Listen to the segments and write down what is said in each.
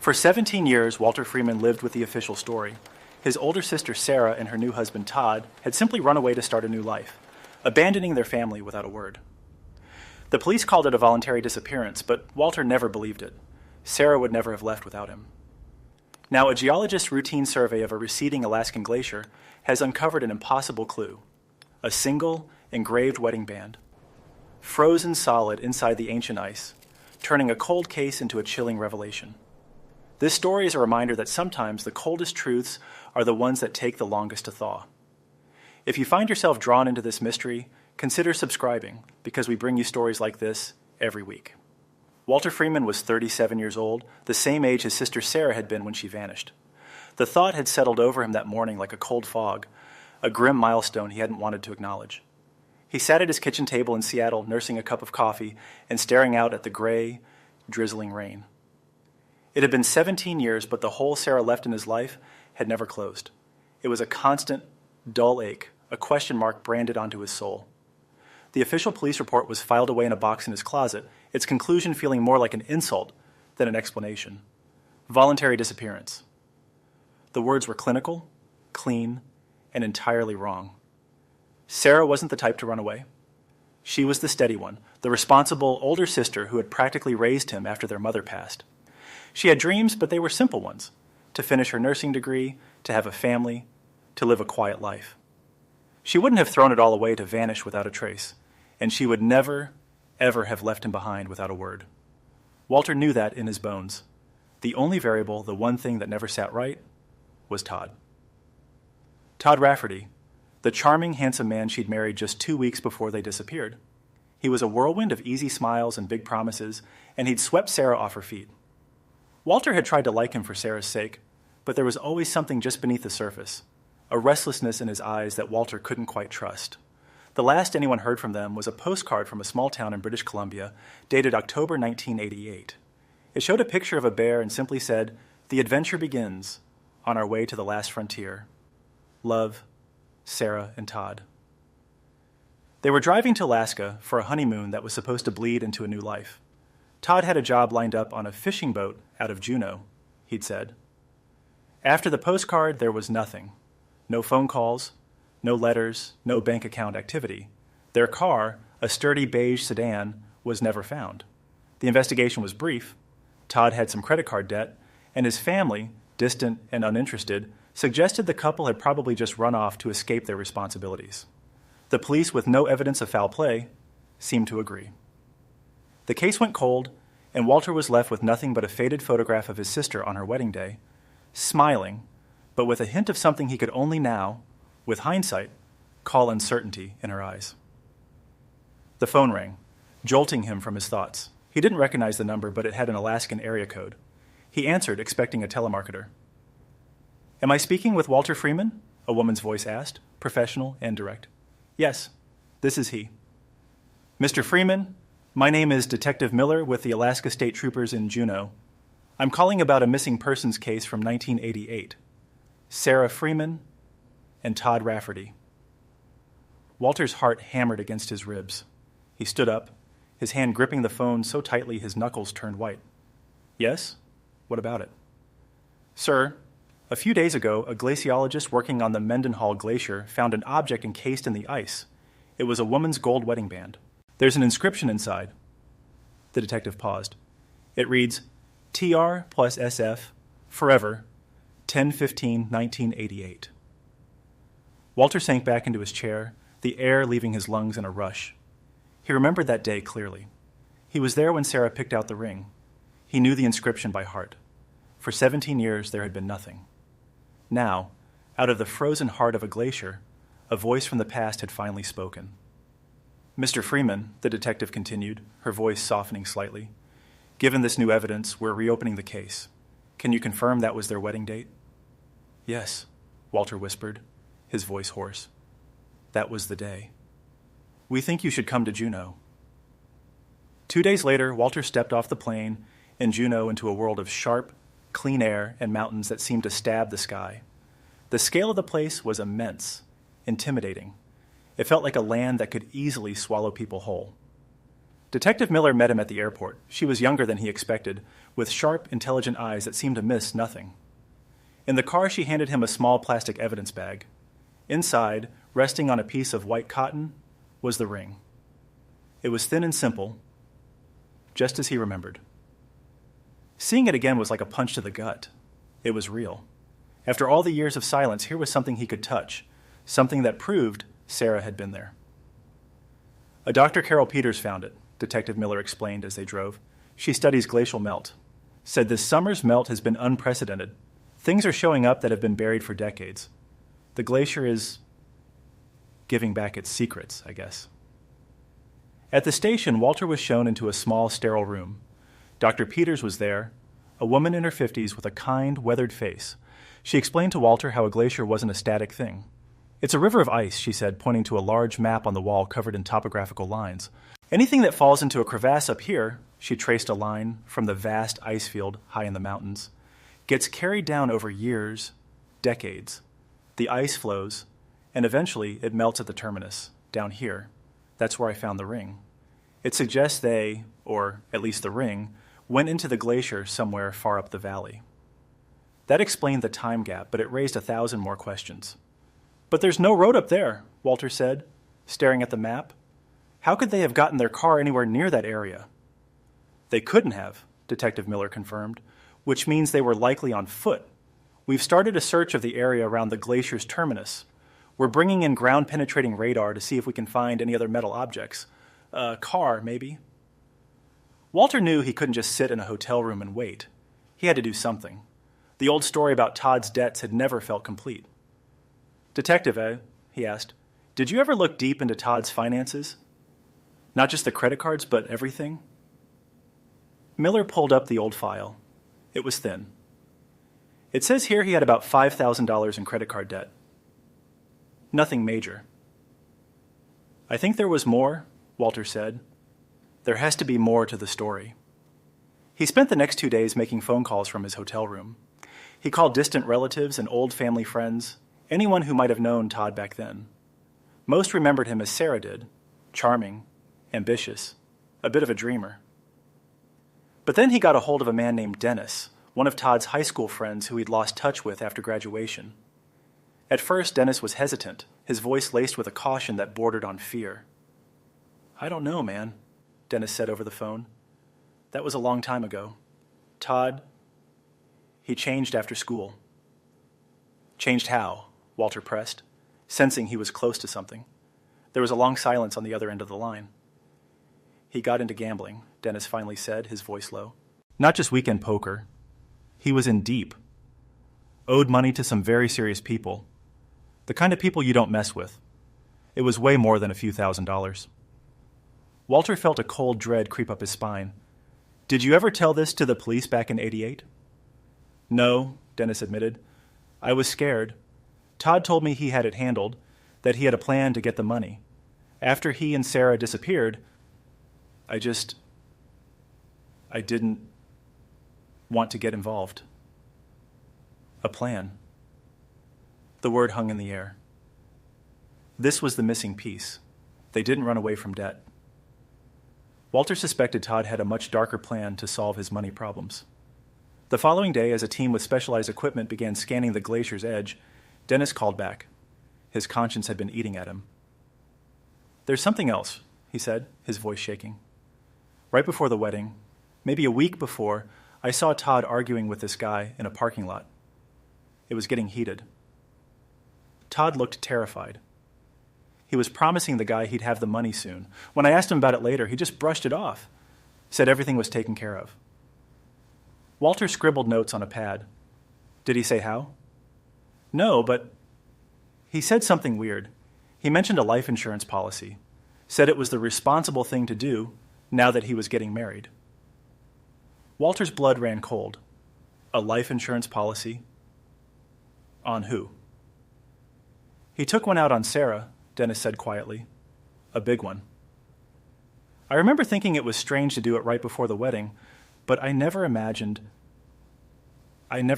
For 17 years, Walter Freeman lived with the official story. His older sister Sarah and her new husband Todd had simply run away to start a new life, abandoning their family without a word. The police called it a voluntary disappearance, but Walter never believed it. Sarah would never have left without him. Now, a geologist's routine survey of a receding Alaskan glacier has uncovered an impossible clue: a single, engraved wedding band, frozen solid inside the ancient ice, turning a cold case into a chilling revelation. This story is a reminder that sometimes the coldest truths are the ones that take the longest to thaw. If you find yourself drawn into this mystery, consider subscribing, because we bring you stories like this every week. Walter Freeman was 37 years old, the same age his sister Sarah had been when she vanished. The thought had settled over him that morning like a cold fog, a grim milestone he hadn't wanted to acknowledge. He sat at his kitchen table in Seattle, nursing a cup of coffee and staring out at the gray, drizzling rain. It had been 17 years, but the hole Sarah left in his life had never closed. It was a constant, dull ache, a question mark branded onto his soul. The official police report was filed away in a box in his closet, its conclusion feeling more like an insult than an explanation. Voluntary disappearance. The words were clinical, clean, and entirely wrong. Sarah wasn't the type to run away. She was the steady one, the responsible older sister who had practically raised him after their mother passed. She had dreams, but they were simple ones: to finish her nursing degree, to have a family, to live a quiet life. She wouldn't have thrown it all away to vanish without a trace, and she would never, ever have left him behind without a word. Walter knew that in his bones. The only variable, the one thing that never sat right, was Todd. Todd Rafferty, the charming, handsome man she'd married just 2 weeks before they disappeared. He was a whirlwind of easy smiles and big promises, and he'd swept Sarah off her feet. Walter had tried to like him for Sarah's sake, but there was always something just beneath the surface, a restlessness in his eyes that Walter couldn't quite trust. The last anyone heard from them was a postcard from a small town in British Columbia, dated October 1988. It showed a picture of a bear and simply said, "The adventure begins, on our way to the last frontier. Love, Sarah and Todd." They were driving to Alaska for a honeymoon that was supposed to bleed into a new life. Todd had a job lined up on a fishing boat out of Juneau, he'd said. After the postcard, there was nothing. No phone calls, no letters, no bank account activity. Their car, a sturdy beige sedan, was never found. The investigation was brief. Todd had some credit card debt, and his family, distant and uninterested, suggested the couple had probably just run off to escape their responsibilities. The police, with no evidence of foul play, seemed to agree. The case went cold, and Walter was left with nothing but a faded photograph of his sister on her wedding day, smiling, but with a hint of something he could only now, with hindsight, call uncertainty in her eyes. The phone rang, jolting him from his thoughts. He didn't recognize the number, but it had an Alaskan area code. He answered, expecting a telemarketer. "Am I speaking with Walter Freeman?" a woman's voice asked, professional and direct. "Yes, this is he." "Mr. Freeman, my name is Detective Miller with the Alaska State Troopers in Juneau. I'm calling about a missing persons case from 1988. Sarah Freeman and Todd Rafferty." Walter's heart hammered against his ribs. He stood up, his hand gripping the phone so tightly his knuckles turned white. "Yes? What about it?" "Sir, a few days ago, a glaciologist working on the Mendenhall Glacier found an object encased in the ice. It was a woman's gold wedding band. There's an inscription inside." The detective paused. It reads, "TR plus SF, forever, 10/15/1988. Walter sank back into his chair, the air leaving his lungs in a rush. He remembered that day clearly. He was there when Sarah picked out the ring. He knew the inscription by heart. For 17 years, there had been nothing. Now, out of the frozen heart of a glacier, a voice from the past had finally spoken. "Mr. Freeman," the detective continued, her voice softening slightly, "given this new evidence, we're reopening the case. Can you confirm that was their wedding date?" "Yes," Walter whispered, his voice hoarse. "That was the day. We think you should come to Juneau." 2 days later, Walter stepped off the plane in Juneau into a world of sharp, clean air and mountains that seemed to stab the sky. The scale of the place was immense, intimidating. It felt like a land that could easily swallow people whole. Detective Miller met him at the airport. She was younger than he expected, with sharp, intelligent eyes that seemed to miss nothing. In the car, she handed him a small plastic evidence bag. Inside, resting on a piece of white cotton, was the ring. It was thin and simple, just as he remembered. Seeing it again was like a punch to the gut. It was real. After all the years of silence, here was something he could touch, something that proved Sarah had been there. A Dr. Carol Peters found it, Detective Miller explained as they drove. She studies glacial melt. Said this summer's melt has been unprecedented. Things are showing up that have been buried for decades. The glacier is giving back its secrets, I guess. At the station, Walter was shown into a small, sterile room. Dr. Peters was there, a woman in her 50s with a kind, weathered face. She explained to Walter how a glacier wasn't a static thing. It's a river of ice, she said, pointing to a large map on the wall covered in topographical lines. Anything that falls into a crevasse up here, she traced a line from the vast ice field high in the mountains, gets carried down over years, decades. The ice flows, and eventually it melts at the terminus, down here. That's where I found the ring. It suggests they, or at least the ring, went into the glacier somewhere far up the valley. That explained the time gap, but it raised 1,000 more questions. But there's no road up there, Walter said, staring at the map. How could they have gotten their car anywhere near that area? They couldn't have, Detective Miller confirmed, which means they were likely on foot. We've started a search of the area around the glacier's terminus. We're bringing in ground-penetrating radar to see if we can find any other metal objects. A car, maybe. Walter knew he couldn't just sit in a hotel room and wait. He had to do something. The old story about Todd's debts had never felt complete. Detective, he asked, did you ever look deep into Todd's finances? Not just the credit cards, but everything? Miller pulled up the old file. It was thin. It says here he had about $5,000 in credit card debt. Nothing major. I think there was more, Walter said. There has to be more to the story. He spent the next 2 days making phone calls from his hotel room. He called distant relatives and old family friends, anyone who might have known Todd back then. Most remembered him as Sarah did, charming, ambitious, a bit of a dreamer. But then he got a hold of a man named Dennis, one of Todd's high school friends who he'd lost touch with after graduation. At first, Dennis was hesitant, his voice laced with a caution that bordered on fear. I don't know, man, Dennis said over the phone. That was a long time ago. Todd, he changed after school. Changed how? Walter pressed, sensing he was close to something. There was a long silence on the other end of the line. He got into gambling, Dennis finally said, his voice low. Not just weekend poker. He was in deep. Owed money to some very serious people. The kind of people you don't mess with. It was way more than a few $1,000s. Walter felt a cold dread creep up his spine. Did you ever tell this to the police back in '88? No, Dennis admitted. I was scared. Todd told me he had it handled, that he had a plan to get the money. After he and Sarah disappeared, I didn't want to get involved. A plan. The word hung in the air. This was the missing piece. They didn't run away from debt. Walter suspected Todd had a much darker plan to solve his money problems. The following day, as a team with specialized equipment began scanning the glacier's edge, Dennis called back. His conscience had been eating at him. There's something else, he said, his voice shaking. Right before the wedding, maybe a week before, I saw Todd arguing with this guy in a parking lot. It was getting heated. Todd looked terrified. He was promising the guy he'd have the money soon. When I asked him about it later, he just brushed it off, said everything was taken care of. Walter scribbled notes on a pad. Did he say how? No, but he said something weird. He mentioned a life insurance policy, said it was the responsible thing to do now that he was getting married. Walter's blood ran cold. A life insurance policy? On who? He took one out on Sarah, Dennis said quietly. A big one. I remember thinking it was strange to do it right before the wedding, but I never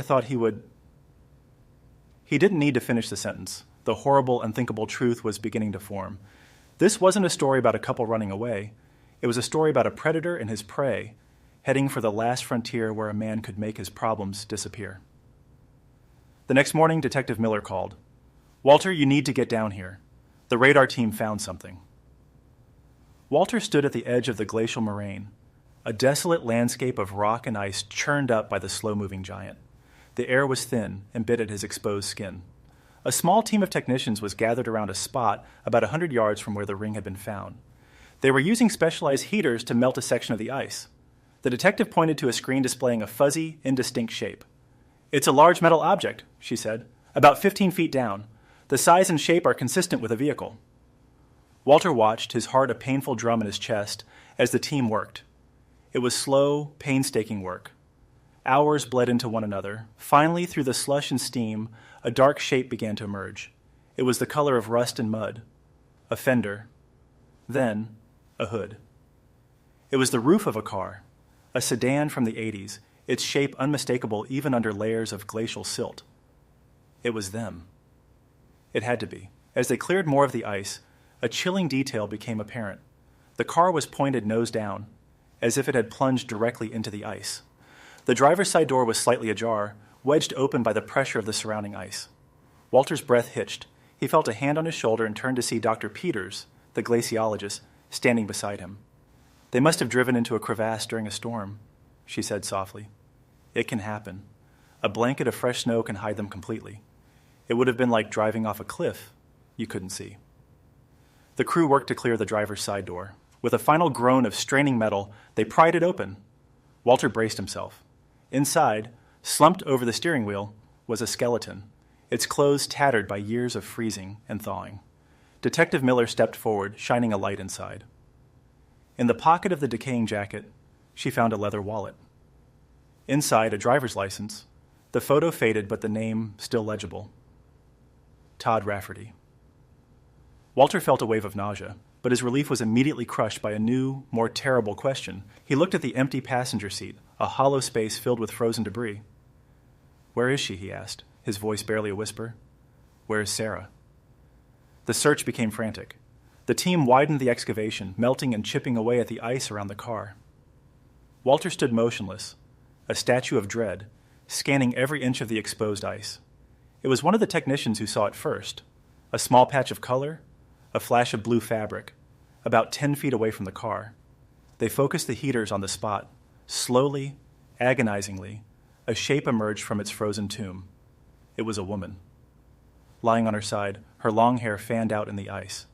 thought he would. He didn't need to finish the sentence. The horrible, unthinkable truth was beginning to form. This wasn't a story about a couple running away. It was a story about a predator and his prey, heading for the last frontier where a man could make his problems disappear. The next morning, Detective Miller called. "Walter, you need to get down here. The radar team found something." Walter stood at the edge of the glacial moraine, a desolate landscape of rock and ice churned up by the slow-moving giant. The air was thin and bit at his exposed skin. A small team of technicians was gathered around a spot about 100 yards from where the ring had been found. They were using specialized heaters to melt a section of the ice. The detective pointed to a screen displaying a fuzzy, indistinct shape. "It's a large metal object," she said, "about 15 feet down. The size and shape are consistent with a vehicle." Walter watched, his heart a painful drum in his chest, as the team worked. It was slow, painstaking work. Hours bled into one another. Finally, through the slush and steam, a dark shape began to emerge. It was the color of rust and mud. A fender. Then, a hood. It was the roof of a car, a sedan from the 80s, its shape unmistakable even under layers of glacial silt. It was them. It had to be. As they cleared more of the ice, a chilling detail became apparent. The car was pointed nose down, as if it had plunged directly into the ice. The driver's side door was slightly ajar, wedged open by the pressure of the surrounding ice. Walter's breath hitched. He felt a hand on his shoulder and turned to see Dr. Peters, the glaciologist, standing beside him. "They must have driven into a crevasse during a storm," she said softly. "It can happen. A blanket of fresh snow can hide them completely. It would have been like driving off a cliff you couldn't see." The crew worked to clear the driver's side door. With a final groan of straining metal, they pried it open. Walter braced himself. Inside, slumped over the steering wheel, was a skeleton, its clothes tattered by years of freezing and thawing. Detective Miller stepped forward, shining a light inside. In the pocket of the decaying jacket, she found a leather wallet. Inside, a driver's license. The photo faded, but the name still legible. Todd Rafferty. Walter felt a wave of nausea, but his relief was immediately crushed by a new, more terrible question. He looked at the empty passenger seat, a hollow space filled with frozen debris. "Where is she?" he asked, his voice barely a whisper. "Where is Sarah?" The search became frantic. The team widened the excavation, melting and chipping away at the ice around the car. Walter stood motionless, a statue of dread, scanning every inch of the exposed ice. It was one of the technicians who saw it first. A small patch of color, a flash of blue fabric, about 10 feet away from the car. They focused the heaters on the spot. Slowly, agonizingly, a shape emerged from its frozen tomb. It was a woman. Lying on her side, her long hair fanned out in the ice.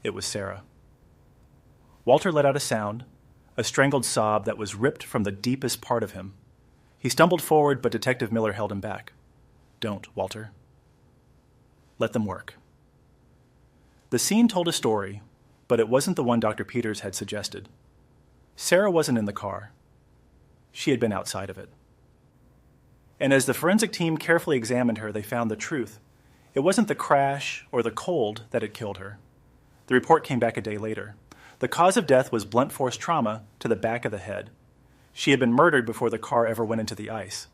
It was Sarah. Walter let out a sound, a strangled sob that was ripped from the deepest part of him. He stumbled forward, but Detective Miller held him back. "Don't, Walter. Let them work." The scene told a story, but it wasn't the one Dr. Peters had suggested. Sarah wasn't in the car. She had been outside of it. And as the forensic team carefully examined her, they found the truth. It wasn't the crash or the cold that had killed her. The report came back a day later. The cause of death was blunt force trauma to the back of the head. She had been murdered before the car ever went into the ice.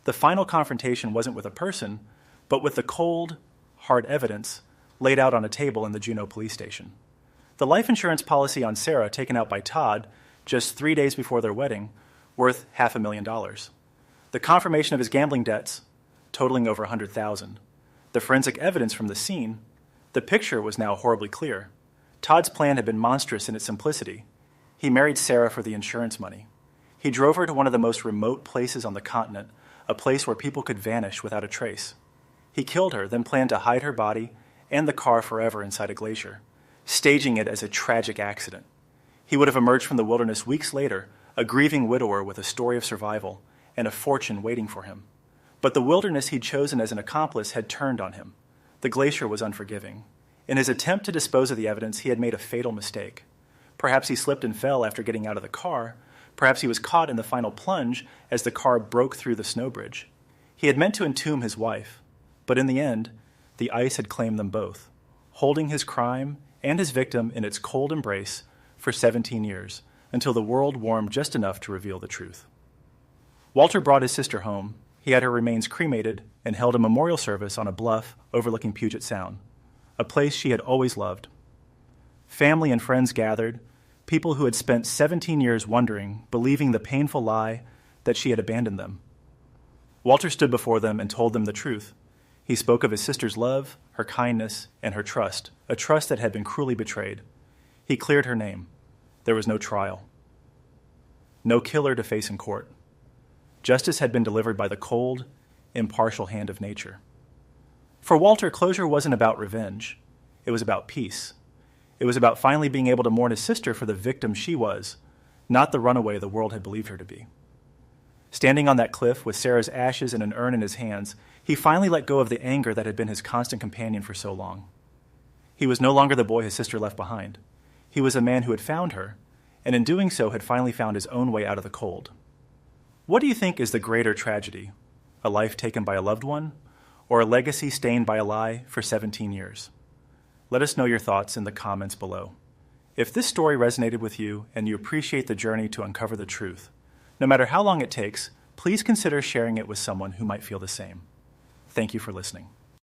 The final confrontation wasn't with a person, but with the cold, hard evidence laid out on a table in the Juneau police station. The life insurance policy on Sarah, taken out by Todd just 3 days before their wedding, worth $500,000. The confirmation of his gambling debts, totaling over $100,000. The forensic evidence from the scene, the picture was now horribly clear. Todd's plan had been monstrous in its simplicity. He married Sarah for the insurance money. He drove her to one of the most remote places on the continent, a place where people could vanish without a trace. He killed her, then planned to hide her body and the car forever inside a glacier, staging it as a tragic accident. He would have emerged from the wilderness weeks later, a grieving widower with a story of survival and a fortune waiting for him. But the wilderness he'd chosen as an accomplice had turned on him. The glacier was unforgiving. In his attempt to dispose of the evidence, he had made a fatal mistake. Perhaps he slipped and fell after getting out of the car. Perhaps he was caught in the final plunge as the car broke through the snow bridge. He had meant to entomb his wife, but in the end, the ice had claimed them both, holding his crime and his victim in its cold embrace for 17 years, until the world warmed just enough to reveal the truth. Walter brought his sister home. He had her remains cremated and held a memorial service on a bluff overlooking Puget Sound, a place she had always loved. Family and friends gathered, People who had spent 17 years wondering, believing the painful lie that she had abandoned them. Walter stood before them and told them the truth. He spoke of his sister's love, her kindness, and her trust, a trust that had been cruelly betrayed. He cleared her name. There was no trial. No killer to face in court. Justice had been delivered by the cold, impartial hand of nature. For Walter, closure wasn't about revenge. It was about peace. It was about finally being able to mourn his sister for the victim she was, not the runaway the world had believed her to be. Standing on that cliff with Sarah's ashes and an urn in his hands, he finally let go of the anger that had been his constant companion for so long. He was no longer the boy his sister left behind. He was a man who had found her, and in doing so had finally found his own way out of the cold. What do you think is the greater tragedy? A life taken by a loved one, or a legacy stained by a lie for 17 years? Let us know your thoughts in the comments below. If this story resonated with you and you appreciate the journey to uncover the truth, no matter how long it takes, please consider sharing it with someone who might feel the same. Thank you for listening.